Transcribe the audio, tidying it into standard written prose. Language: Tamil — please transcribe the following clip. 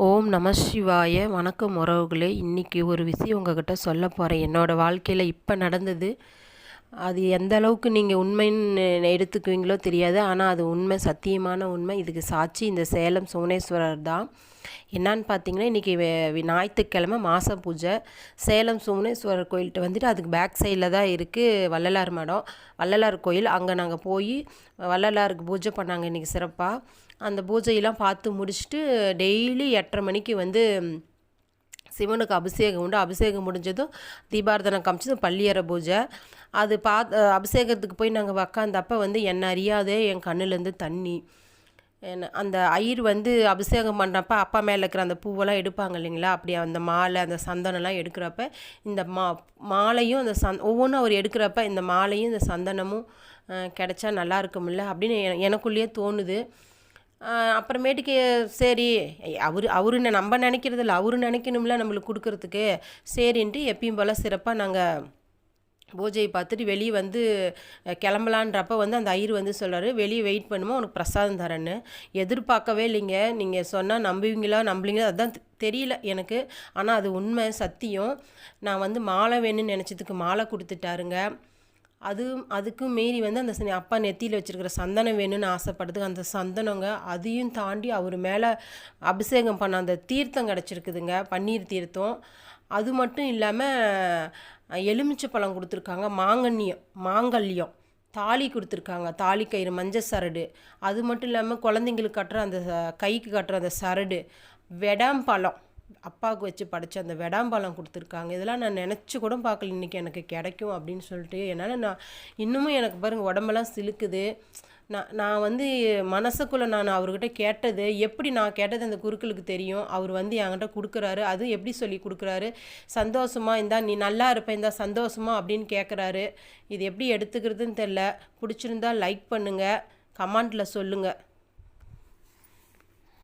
ஓம் நம சிவாய. வணக்கம் உறவுகளே. இன்றைக்கி ஒரு விஷயம் உங்ககிட்ட சொல்ல போகிறேன். என்னோடய வாழ்க்கையில் இப்போ நடந்தது. அது எந்த அளவுக்கு நீங்கள் உண்மைன்னு எடுத்துக்குவீங்களோ தெரியாது. ஆனால் அது உண்மை, சத்தியமான உண்மை. இதுக்கு சாட்சி இந்த சேலம் சோனேஸ்வரர் தான். என்னான்னு பார்த்தீங்கன்னா, இன்றைக்கி ஞாயிற்றுக்கிழமை மாத பூஜை. சேலம் சோனேஸ்வரர் கோயில்கிட்ட வந்துட்டு அதுக்கு பேக் சைடில் தான் இருக்குது வள்ளலார் மடம், வள்ளலார் கோயில். அங்கே நாங்கள் போய் வள்ளலாருக்கு பூஜை பண்ணாங்க இன்றைக்கி சிறப்பாக. அந்த பூஜையெல்லாம் பார்த்து முடிச்சுட்டு டெய்லி 8:30 மணிக்கு வந்து சிவனுக்கு அபிஷேகம் உண்டு. அபிஷேகம் முடிஞ்சதும் தீபாரதனை காமிச்சதும் பள்ளியறை பூஜை. அது அபிஷேகத்துக்கு போய் நாங்கள் உக்காந்தப்போ வந்து என்னை அறியாதே என் கண்ணுலேருந்து தண்ணி. அந்த ஐயர் வந்து அபிஷேகம் பண்ணுறப்ப அப்பா மேலே இருக்கிற அந்த பூவெல்லாம் எடுப்பாங்க இல்லைங்களா, அப்படி அந்த மாலை அந்த சந்தனம்லாம் எடுக்கிறப்ப இந்த மாலையும் அந்த ஒவ்வொன்றும் அவர் எடுக்கிறப்ப இந்த மாலையும் இந்த சந்தனமும் கிடைச்சா நல்லா இருக்குமில்ல அப்படின்னு எனக்குள்ளேயே தோணுது. அப்புறமேட்டுக்கு சரி, அவரு நம்ம நினைக்கிறதில்ல, அவரு நினைக்கணும்ல நம்மளுக்கு கொடுக்குறதுக்கு. சரின்ட்டு எப்பயும் போல் சிறப்பாக நாங்கள் பூஜையை பார்த்துட்டு வெளியே வந்து கிளம்பலான்றப்ப வந்து அந்த ஐயர் வந்து சொல்கிறாரு, வெளியே வெயிட் பண்ணுமா, உனக்கு பிரசாதம் தரேன்னு. எதிர்பார்க்கவே இல்லைங்க. நீங்கள் சொன்னால் நம்புவீங்களா நம்புவீங்களா அதுதான் தெரியல எனக்கு. ஆனால் அது உண்மை, சத்தியம். நான் வந்து மாலை வேணும்னு நினச்சதுக்கு மாலை கொடுத்துட்டாருங்க. அதுக்கும் மீறி வந்து அந்த அப்பா நெத்தியில் வச்சுருக்கிற சந்தனம் வேணும்னு ஆசைப்படுறதுக்கு அந்த சந்தனங்க, அதையும் தாண்டி அவர் மேலே அபிஷேகம் பண்ண அந்த தீர்த்தம் கிடச்சிருக்குதுங்க, பன்னீர் தீர்த்தம். அது மட்டும் இல்லாமல் எலுமிச்சை பழம் கொடுத்துருக்காங்க, மாங்கல்யம் தாலி கொடுத்துருக்காங்க, தாலி கயிறு, மஞ்சள் சரடு. அது மட்டும் இல்லாமல் குழந்தைங்களுக்கு கட்டுற அந்த கைக்கு கட்டுற அந்த சரடு, வெடாம்பழம், அப்பாவுக்கு வச்சு படித்த அந்த வெடாம்பழம் கொடுத்துருக்காங்க. இதெல்லாம் நான் நினச்சி கூட பார்க்கல இன்றைக்கி எனக்கு கிடைக்கும் அப்படின்னு சொல்லிட்டு. என்னால் இன்னமும் எனக்கு பாருங்கள் உடம்பெல்லாம் சிலுக்குது. நான் வந்து மனசுக்குள்ளே நான் அவர்கிட்ட கேட்டது, எப்படி நான் கேட்டது அந்த குருக்களுக்கு தெரியும். அவர் வந்து என்கிட்ட கொடுக்குறாரு. அதுவும் எப்படி சொல்லி கொடுக்குறாரு, சந்தோஷமா இந்தா நீ நல்லா இருப்ப, இந்தா சந்தோஷமா அப்படின்னு கேட்குறாரு. இது எப்படி எடுத்துக்கிறதுன்னு தெரில. பிடிச்சிருந்தா லைக் பண்ணுங்கள், கமெண்ட்டில் சொல்லுங்கள்.